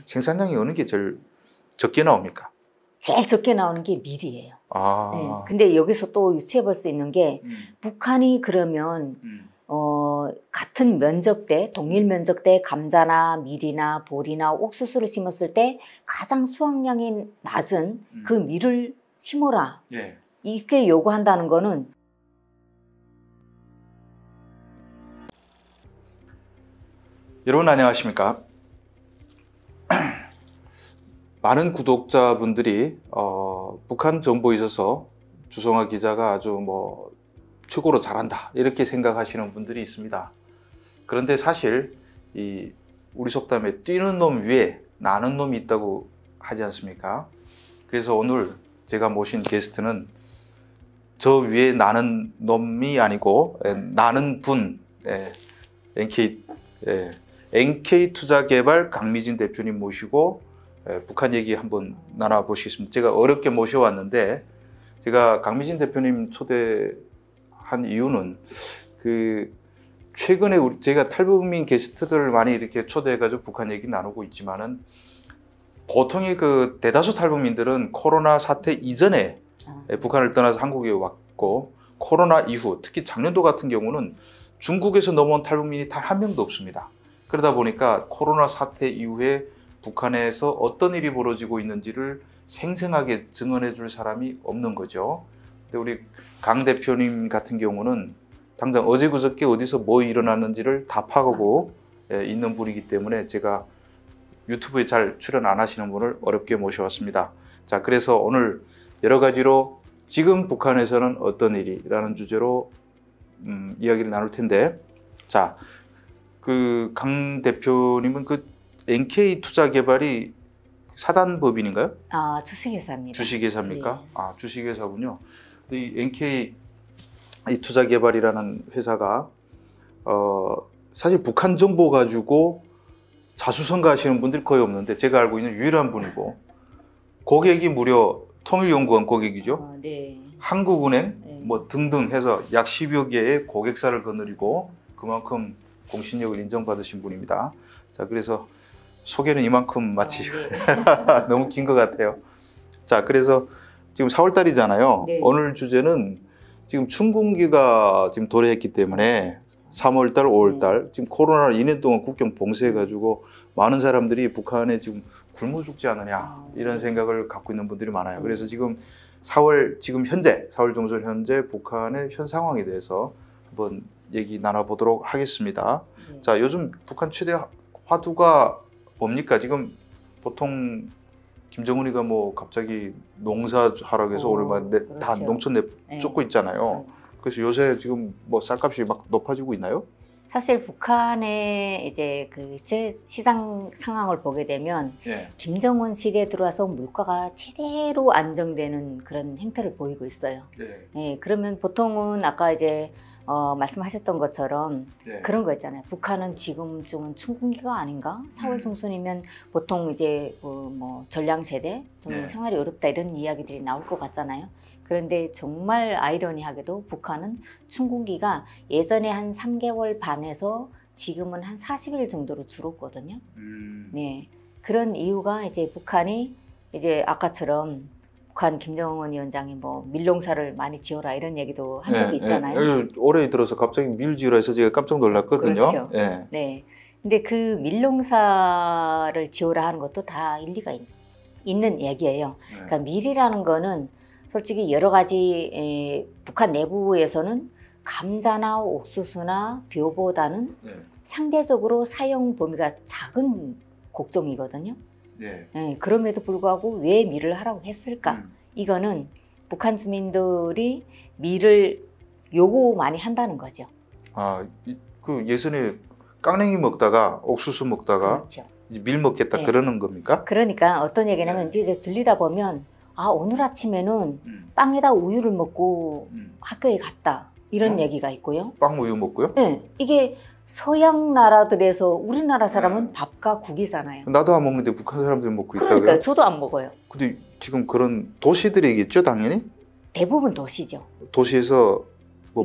생산량이 어느 게 제일 적게 나옵니까? 제일 적게 나오는 게 밀이에요. 아. 네. 근데 여기서 또 유추해 볼 수 있는 게 북한이 그러면 같은 면적대, 동일 면적대 감자나 밀이나 보리나 옥수수를 심었을 때 가장 수확량이 낮은 그 밀을 심어라. 예. 이렇게 요구한다는 거는 여러분 안녕하십니까? 많은 구독자분들이 북한 정보에 있어서 주성화 기자가 아주 최고로 잘한다 이렇게 생각하시는 분들이 있습니다. 그런데 사실 우리 속담에 뛰는 놈 위에 나는 놈이 있다고 하지 않습니까? 그래서 오늘 제가 모신 게스트는 저 위에 나는 놈이 아니고 나는 분 NK투자개발 강미진 대표님 모시고 북한 얘기 한번 나눠보시겠습니다. 제가 어렵게 모셔왔는데 제가 강미진 대표님 초대한 이유는 최근에 제가 탈북민 게스트들 많이 이렇게 초대해가지고 북한 얘기 나누고 있지만은 보통의 대다수 탈북민들은 코로나 사태 이전에 북한을 떠나서 한국에 왔고 코로나 이후 특히 작년도 같은 경우는 중국에서 넘어온 탈북민이 단 한 명도 없습니다. 그러다 보니까 코로나 사태 이후에 북한에서 어떤 일이 벌어지고 있는지를 생생하게 증언해 줄 사람이 없는 거죠. 근데 우리 강 대표님 같은 경우는 당장 어제 그저께 어디서 뭐 일어났는지를 다 파악하고 있는 분이기 때문에 제가 유튜브에 잘 출연 안 하시는 분을 어렵게 모셔왔습니다. 자, 그래서 오늘 여러 가지로 지금 북한에서는 어떤 일이라는 주제로 이야기를 나눌 텐데, 자, 강 대표님은 NK투자개발이 사단법인인가요? 아, 주식회사입니다. 주식회사입니까? 네. 아, 주식회사군요. 이 NK 투자개발이라는 회사가 사실 북한 정보 가지고 자수성가하시는 분들이 거의 없는데 제가 알고 있는 유일한 분이고 고객이 무려 통일연구원 고객이죠. 네. 한국은행 네. 등등 해서 약 10여 개의 고객사를 거느리고 그만큼 공신력을 인정받으신 분입니다. 자, 그래서 소개는 이만큼 마치 네. 너무 긴 것 같아요. 자, 그래서 지금 4월 달이잖아요. 네. 오늘 주제는 지금 춘궁기가 지금 도래했기 때문에 3월 달, 5월 달 지금 코로나 2년 동안 국경 봉쇄해가지고 많은 사람들이 북한에 지금 굶어 죽지 않느냐 이런 생각을 갖고 있는 분들이 많아요. 그래서 지금 4월 현재 4월 중순 현재 북한의 현 상황에 대해서 한번 얘기 나눠보도록 하겠습니다. 네. 자, 요즘 북한 최대 화두가 뭡니까? 지금 보통 김정은이가 갑자기 농사하라고 해서 오랜만에 그렇죠. 다 농촌 쫓고 있잖아요. 그래서 요새 지금 쌀값이 막 높아지고 있나요? 사실 북한의 이제 시장 상황을 보게 되면 김정은 시대에 들어와서 물가가 제대로 안정되는 그런 행태를 보이고 있어요. 네, 그러면 보통은 아까 이제 말씀하셨던 것처럼 그런 거 있잖아요. 북한은 지금쯤은 춘궁기가 아닌가? 4월 중순이면 보통 이제 전량 세대 좀 생활이 어렵다 이런 이야기들이 나올 것 같잖아요. 그런데 정말 아이러니하게도 북한은 춘궁기가 예전에 한 3개월 반에서 지금은 한 40일 정도로 줄었거든요. 네, 그런 이유가 이제 북한이 이제 아까처럼 북한 김정은 위원장이 밀농사를 많이 지어라 이런 얘기도 한 적이 있잖아요. 올해 들어서 갑자기 밀 지으라 해서 제가 깜짝 놀랐거든요. 그렇죠. 네. 근데 그 밀농사를 지어라 하는 것도 다 일리가 있는 얘기예요. 그러니까 밀이라는 거는 솔직히 여러 가지 북한 내부에서는 감자나 옥수수나 벼보다는 상대적으로 사용 범위가 작은 곡종이거든요. 그럼에도 불구하고 왜 밀을 하라고 했을까? 이거는 북한 주민들이 밀을 요구 많이 한다는 거죠. 아, 예전에 깡냉이 먹다가 옥수수 먹다가 그렇죠. 이제 밀 먹겠다 그러는 겁니까? 그러니까 어떤 얘기냐면 이제 들리다 보면 오늘 아침에는 빵에다 우유를 먹고 학교에 갔다 이런 얘기가 있고요. 빵 우유 먹고요? 네, 이게 서양 나라들에서 우리나라 사람은 밥과 국이잖아요. 나도 안 먹는데 북한 사람들이 먹고 있다고요? 그러니까 저도 안 먹어요. 근데 지금 그런 도시들이겠죠, 당연히? 대부분 도시죠. 도시에서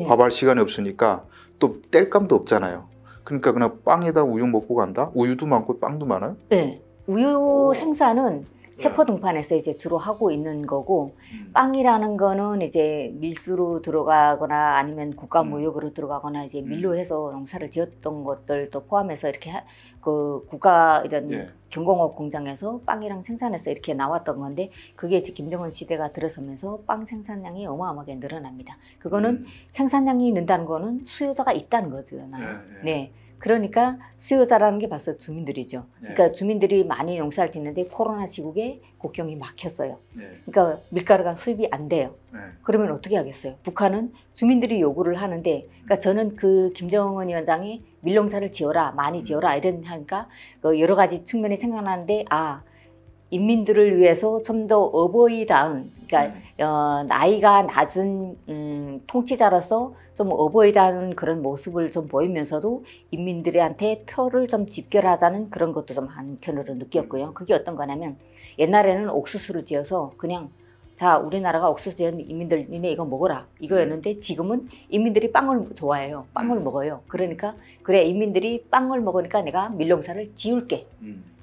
밥할 시간이 없으니까 또 뗄감도 없잖아요. 그러니까 그냥 빵에다 우유 먹고 간다? 우유도 많고 빵도 많아요? 네. 우유 생산은 세포 등판에서 이제 주로 하고 있는 거고, 빵이라는 거는 이제 밀수로 들어가거나 아니면 국가무역으로 들어가거나 이제 밀로 해서 농사를 지었던 것들도 포함해서 이렇게 그 국가 이런 경공업 공장에서 빵이랑 생산해서 이렇게 나왔던 건데, 그게 이제 김정은 시대가 들어서면서 빵 생산량이 어마어마하게 늘어납니다. 그거는 생산량이 는다는 거는 수요자가 있다는 거잖아요. 네. 그러니까 수요자라는 게 벌써 주민들이죠. 그러니까 주민들이 많이 농사를 짓는데 코로나 시국에 국경이 막혔어요. 그러니까 밀가루가 수입이 안 돼요. 그러면 어떻게 하겠어요? 북한은 주민들이 요구를 하는데, 그러니까 저는 그 김정은 위원장이 밀농사를 지어라, 많이 지어라 이런 하니까 여러 가지 측면이 생각나는데, 인민들을 위해서 좀 더 어버이다운, 그러니까 나이가 낮은 통치자로서 좀 어버이다운 그런 모습을 좀 보이면서도 인민들한테 표를 좀 집결하자는 그런 것도 좀 한편으로 느꼈고요. 그게 어떤 거냐면, 옛날에는 옥수수를 지어서 그냥 자, 우리나라가 옥수수 지은 인민들 니네 이거 먹어라 이거였는데, 지금은 인민들이 빵을 좋아해요. 빵을 먹어요. 그러니까 그래, 인민들이 빵을 먹으니까 내가 밀농사를 지을게,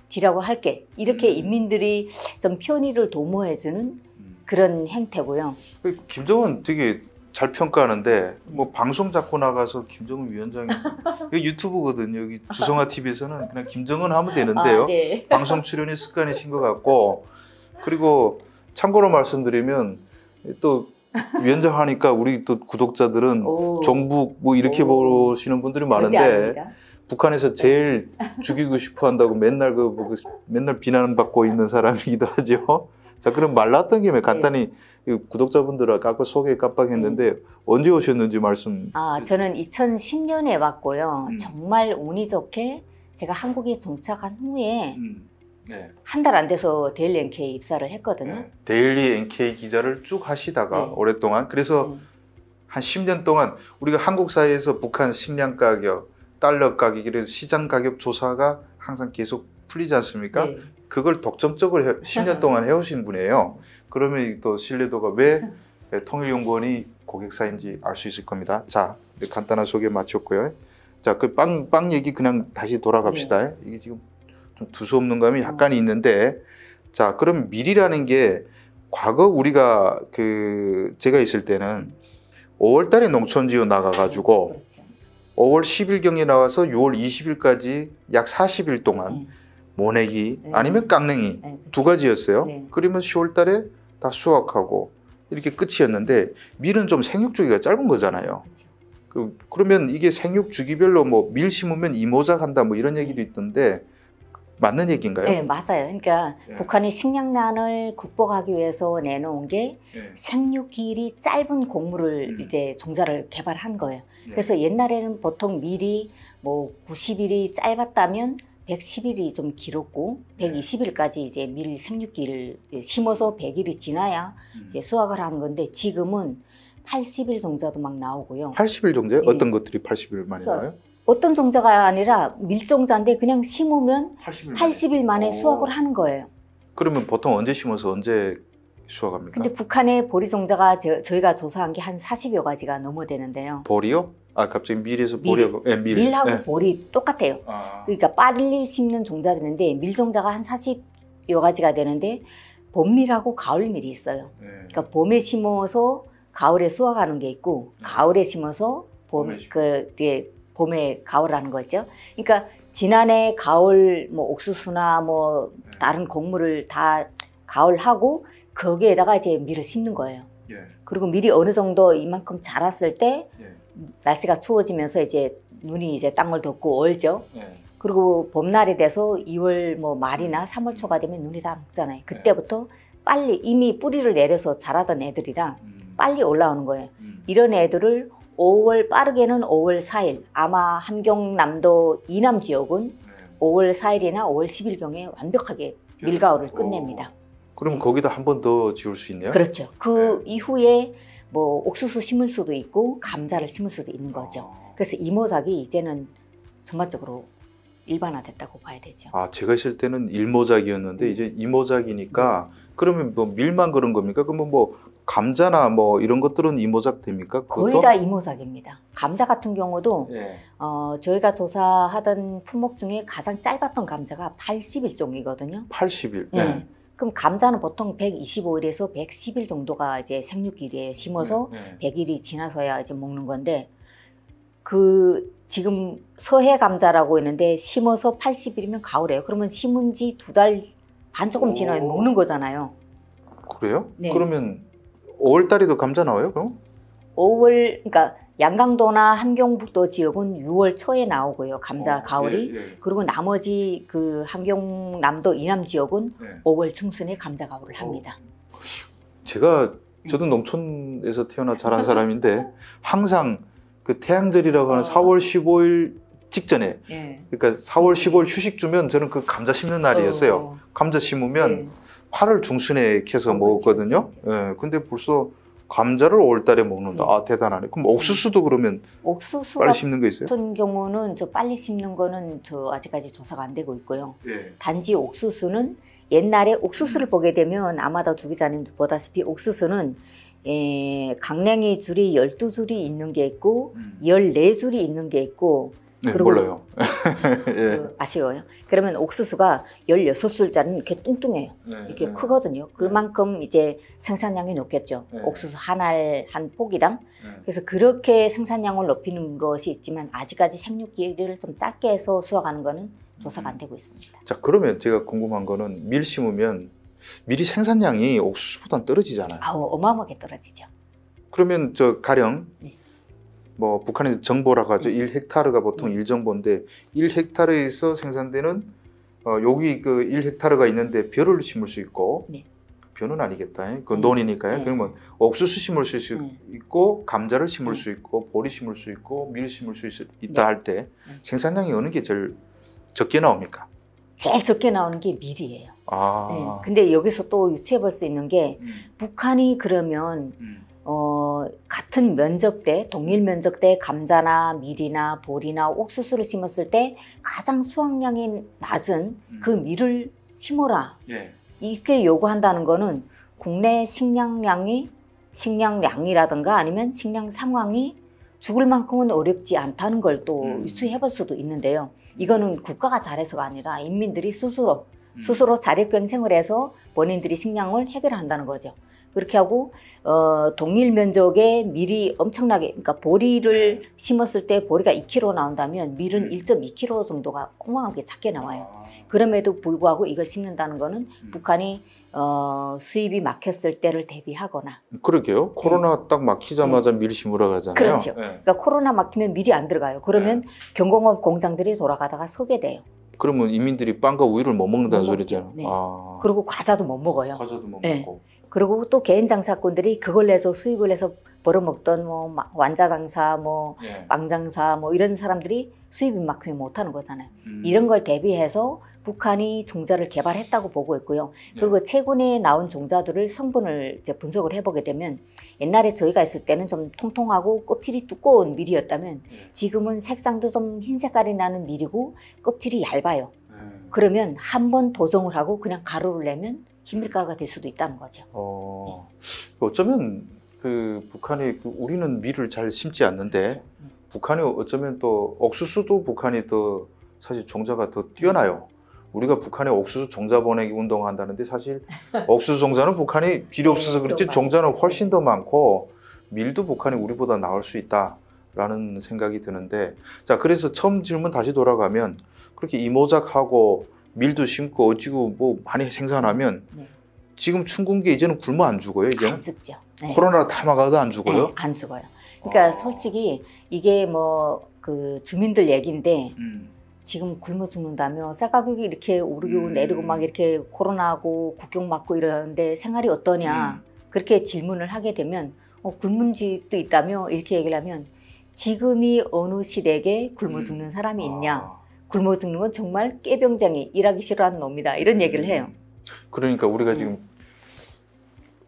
지라고 할게, 이렇게 인민들이 좀 편의를 도모해주는 그런 행태고요. 김정은 되게 잘 평가하는데, 뭐 방송 잡고 나가서 김정은 위원장이 유튜브거든요. 여기 주성아 TV에서는 그냥 김정은 하면 되는데요. 네. 방송 출연이 습관이신 것 같고, 그리고 참고로 말씀드리면 또 위원장 하니까 우리 또 구독자들은 종북 뭐 이렇게 보시는 분들이 많은데, 북한에서 제일 죽이고 싶어 한다고 맨날 맨날 비난받고 있는 사람이기도 하죠. 자, 그럼 말 나왔던 김에 간단히 구독자분들하고 아까 소개 깜빡했는데 언제 오셨는지 말씀. 저는 2010년에 왔고요. 정말 운이 좋게 제가 한국에 정착한 후에 한 달 안 돼서 데일리 NK 입사를 했거든요. 데일리 NK 기자를 쭉 하시다가 오랫동안, 그래서 한 10년 동안 우리가 한국 사회에서 북한 식량 가격, 달러 가격, 이런 시장 가격 조사가 항상 계속 풀리지 않습니까? 그걸 독점적으로 10년 동안 해오신 분이에요. 그러면 또 신뢰도가 왜 통일연구원이 고객사인지 알 수 있을 겁니다. 자, 간단한 소개 마쳤고요. 자, 그 빵 얘기 그냥 다시 돌아갑시다. 이게 지금 좀 두서없는 감이 약간 있는데, 자, 그럼 밀이라는 게 과거 우리가 제가 있을 때는 5월 달에 농촌지원 나가가지고 5월 10일경에 나와서 6월 20일까지 약 40일 동안 모내기 아니면 깡냉이 두 가지였어요. 그러면 10월 달에 다 수확하고 이렇게 끝이었는데, 밀은 좀 생육 주기가 짧은 거잖아요. 그러면 이게 생육 주기별로 뭐 밀 심으면 이모작 한다 뭐 이런 얘기도 있던데 맞는 얘기인가요? 네, 맞아요. 그러니까 북한이 식량난을 극복하기 위해서 내놓은 게 생육기일이 짧은 곡물을 이제 종자를 개발한 거예요. 그래서 옛날에는 보통 밀이 뭐 90일이 짧았다면 110일이 좀 길었고 120일까지 이제 밀 생육기를 심어서 100일이 지나야 이제 수확을 하는 건데, 지금은 80일 종자도 막 나오고요. 80일 종자요? 어떤 것들이 80일 만에 나와요? 어떤 종자가 아니라 밀종자인데 그냥 심으면 80일 만에 수확을 하는 거예요. 그러면 보통 언제 심어서 언제 수확합니까? 근데 북한의 보리 종자가 저희가 조사한 게 한 40여 가지가 넘어 되는데요. 보리요? 갑자기 밀에서 보리하고 밀하고 보리 똑같아요. 그러니까 빨리 심는 종자들인데 밀 종자가 한 40여 가지가 되는데, 봄밀하고 가을밀이 있어요. 그러니까 봄에 심어서 가을에 수확하는 게 있고, 가을에 심어서 봄에 가을하는 거죠. 그러니까 지난해 가을 뭐 옥수수나 뭐 다른 곡물을 다 가을하고 거기에다가 이제 밀을 심는 거예요. 그리고 밀이 어느 정도 이만큼 자랐을 때 날씨가 추워지면서 이제 눈이 이제 땅을 덮고 얼죠. 그리고 봄날이 돼서 2월 뭐 말이나 3월 초가 되면 눈이 다 녹잖아요. 그때부터 빨리 이미 뿌리를 내려서 자라던 애들이라 빨리 올라오는 거예요. 이런 애들을 5월, 빠르게는 5월 4일, 아마 함경남도 이남 지역은 5월 4일이나 5월 10일경에 완벽하게 밀가을을 끝냅니다. 그럼 거기다 한 번 더 지을 수 있네요? 그렇죠. 그 이후에 뭐 옥수수 심을 수도 있고 감자를 심을 수도 있는 거죠. 그래서 이모작이 이제는 전반적으로 일반화됐다고 봐야 되죠. 제가 있을 때는 일모작이었는데 이제 이모작이니까, 그러면 뭐 밀만 그런 겁니까? 그러면 뭐 감자나 뭐 이런 것들은 이모작 됩니까? 그것도? 거의 다 이모작입니다. 감자 같은 경우도 예. 저희가 조사하던 품목 중에 가장 짧았던 감자가 80일종이거든요. 80일. 예. 네. 그럼 감자는 보통 125일에서 110일 정도가 이제 생육일이에요. 심어서 네. 100일이 지나서야 이제 먹는 건데, 지금 서해 감자라고 있는데 심어서 80일이면 가을이에요. 그러면 심은 지 2달 반 조금 지나면 먹는 거잖아요. 그래요? 네. 그러면 5월 달에도 감자 나와요? 그럼? 5월, 그러니까 양강도나 함경북도 지역은 6월 초에 나오고요. 감자 가을이. 예, 예. 그리고 나머지 그 함경남도 이남 지역은 예. 5월 중순에 감자 가을을 합니다. 저도 농촌에서 태어나 자란 사람인데 항상 그 태양절이라고 하는 4월 15일 직전에, 예. 그러니까 4월 15일 휴식 주면 저는 그 감자 심는 날이었어요. 감자 심으면 8월 중순에 캐서 먹었거든요. 예. 근데 벌써 감자를 5월 달에 먹는다. 아, 대단하네. 그럼 옥수수도 그러면 옥수수 빨리 심는 거 있어요? 같은 경우는 저 빨리 심는 거는 저 아직까지 조사가 안 되고 있고요. 예. 단지 옥수수는 옛날에 옥수수를 보게 되면 아마도 주 기자님도 보다시피 옥수수는 강냉이 줄이 12줄이 있는 게 있고 14줄이 있는 게 있고, 네, 그리고 몰라요. 예. 아쉬워요. 그러면 옥수수가 16술짜리는 이렇게 뚱뚱해요. 네, 이렇게 네. 크거든요. 그만큼 이제 생산량이 높겠죠. 네. 옥수수 한 알 한 포기당. 네. 그래서 그렇게 생산량을 높이는 것이 있지만 아직까지 생육기를 좀 짧게 해서 수확하는 거는 조사가 안 되고 있습니다. 자, 그러면 제가 궁금한 거는 밀 심으면 밀이 생산량이 옥수수보다는 떨어지잖아요. 어마어마하게 떨어지죠. 그러면 저 가령 네. 뭐 북한에서 정보라고 하죠. 1헥타르가 보통 1정보인데 1헥타르에서 생산되는 여기 그 1헥타르가 있는데 벼를 심을 수 있고, 네. 벼는 아니겠다. 그 논이니까요. 네. 그러면 옥수수 심을 수 있고 감자를 심을 수 있고 보리 심을 수 있고 밀 심을 수 있다 네. 할 때 생산량이 어느 게 제일 적게 나옵니까? 제일 적게 나오는 게 밀이에요. 아. 네. 근데 여기서 또 유추해 볼 수 있는 게 북한이 그러면 같은 면적대, 동일 면적대 감자나 밀이나 보리나 옥수수를 심었을 때 가장 수확량이 낮은 그 밀을 심어라. 예. 이렇게 요구한다는 거는 국내 식량량이라든가 아니면 식량 상황이 죽을 만큼은 어렵지 않다는 걸 또 유추해 볼 수도 있는데요. 이거는 국가가 잘해서가 아니라 인민들이 스스로 자력경쟁을 해서 본인들이 식량을 해결한다는 거죠. 그렇게 하고 동일 면적의 밀이 엄청나게, 그러니까 보리를 심었을 때 보리가 2kg 나온다면 밀은 1.2kg 정도가 엉망하게 작게 나와요. 그럼에도 불구하고 이걸 심는다는 거는 북한이 수입이 막혔을 때를 대비하거나. 그러게요. 코로나 딱 막히자마자 밀 심으러 가잖아요. 그렇죠. 네. 그러니까 코로나 막히면 밀이 안 들어가요. 그러면 경공업 공장들이 돌아가다가 서게 돼요. 그러면 인민들이 빵과 우유를 못 먹는다는 못 소리잖아요. 먹죠. 네. 아. 그리고 과자도 못 먹어요. 과자도 못 네. 먹고. 그리고 또 개인 장사꾼들이 그걸 내서 수익을 내서 벌어먹던 뭐 완자 장사, 뭐 예. 빵 장사, 뭐 이런 사람들이 수입이 막히면 못하는 거잖아요. 이런 걸 대비해서 북한이 종자를 개발했다고 보고 있고요. 그리고 최근에 나온 종자들을 성분을 이제 분석을 해보게 되면 옛날에 저희가 있을 때는 좀 통통하고 껍질이 두꺼운 밀이었다면 지금은 색상도 좀 흰 색깔이 나는 밀이고 껍질이 얇아요. 그러면 한 번 도정을 하고 그냥 가루를 내면 흰밀가루가 될 수도 있다는 거죠. 어쩌면 그 북한이 우리는 밀을 잘 심지 않는데 북한이 어쩌면 또 옥수수도 북한이 더 사실 종자가 더 뛰어나요. 우리가 북한에 옥수수 종자 보내기 운동한다는데 사실 옥수수 종자는 북한이 필요 없어서 그렇지 종자는 훨씬 더 많고 밀도 북한이 우리보다 나을 수 있다라는 생각이 드는데, 자, 그래서 처음 질문 다시 돌아가면 그렇게 이모작하고 밀도 심고 어찌고 뭐 많이 생산하면 지금 춘군계 이제는 굶어 안 죽어요? 이제는? 안 죽죠. 코로나 다 막아도 안 죽어요? 네, 안 죽어요. 그러니까 솔직히 이게 뭐 그 주민들 얘기인데 지금 굶어 죽는다며 쌀가격이 이렇게 오르고 내리고 막 이렇게 코로나하고 국경 막고 이러는데 생활이 어떠냐 그렇게 질문을 하게 되면 굶은 집도 있다며 이렇게 얘기를 하면 지금이 어느 시대에 굶어 죽는 사람이 있냐, 굶어 죽는 건 정말 깨병장이 일하기 싫어하는 놈이다 이런 얘기를 해요. 그러니까 우리가 지금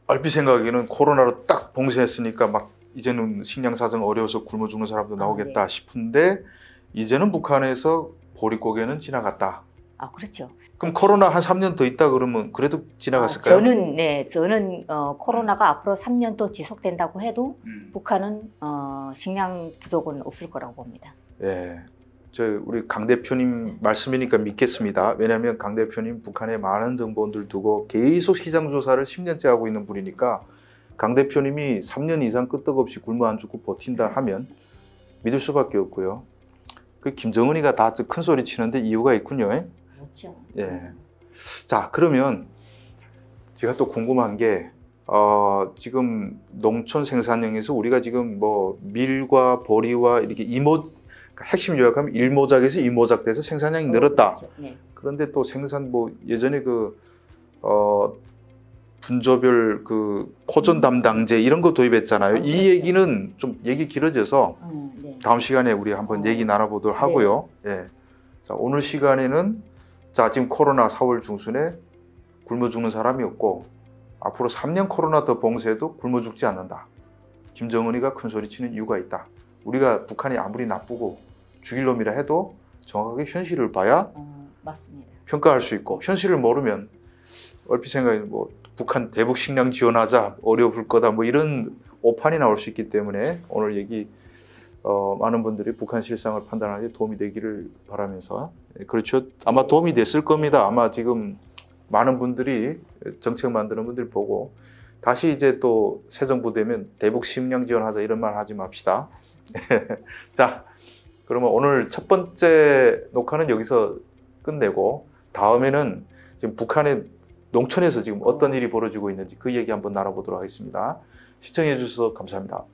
얼핏 생각하기에는 코로나로 딱 봉쇄했으니까 막 이제는 식량 사정 어려워서 굶어 죽는 사람도 나오겠다 싶은데 이제는 북한에서 보릿고개는 지나갔다. 아, 그렇죠. 그럼 코로나 한 3년 더 있다 그러면 그래도 지나갔을까요? 저는 코로나가 앞으로 3년 또 지속된다고 해도 북한은 식량 부족은 없을 거라고 봅니다. 예. 우리 강 대표님 말씀이니까 믿겠습니다. 왜냐하면 강 대표님 북한에 많은 정보원들 두고 계속 시장 조사를 10년째 하고 있는 분이니까 강 대표님이 3년 이상 끄떡없이 굶어 안 죽고 버틴다 하면 믿을 수밖에 없고요. 그 김정은이가 다 큰 소리 치는데 이유가 있군요. 그렇죠. 예. 자, 그러면 제가 또 궁금한 게 지금 농촌 생산량에서 우리가 지금 뭐 밀과 보리와 이렇게 핵심 요약하면 일모작에서 이모작 돼서 생산량이 늘었다. 그렇죠. 네. 그런데 또 예전에 분조별 포전 담당제 이런 거 도입했잖아요. 이 그렇죠. 얘기는 좀 얘기 길어져서 네. 다음 시간에 우리 한번 얘기 나눠보도록 하고요. 예. 자, 오늘 시간에는 지금 코로나 4월 중순에 굶어 죽는 사람이 없고 앞으로 3년 코로나 더 봉쇄해도 굶어 죽지 않는다. 김정은이가 큰 소리 치는 이유가 있다. 우리가 북한이 아무리 나쁘고 죽일 놈이라 해도 정확하게 현실을 봐야 맞습니다. 평가할 수 있고 현실을 모르면 얼핏 생각해 북한 대북 식량 지원하자 어려울 거다 이런 오판이 나올 수 있기 때문에 오늘 얘기 많은 분들이 북한 실상을 판단하는 데 도움이 되기를 바라면서 그렇죠. 아마 도움이 됐을 겁니다. 아마 지금 많은 분들이 정책 만드는 분들이 보고 다시 이제 또 새 정부 되면 대북 식량 지원하자 이런 말 하지 맙시다. 자, 그러면 오늘 첫 번째 녹화는 여기서 끝내고 다음에는 지금 북한의 농촌에서 지금 어떤 일이 벌어지고 있는지 그 얘기 한번 나눠보도록 하겠습니다. 시청해 주셔서 감사합니다.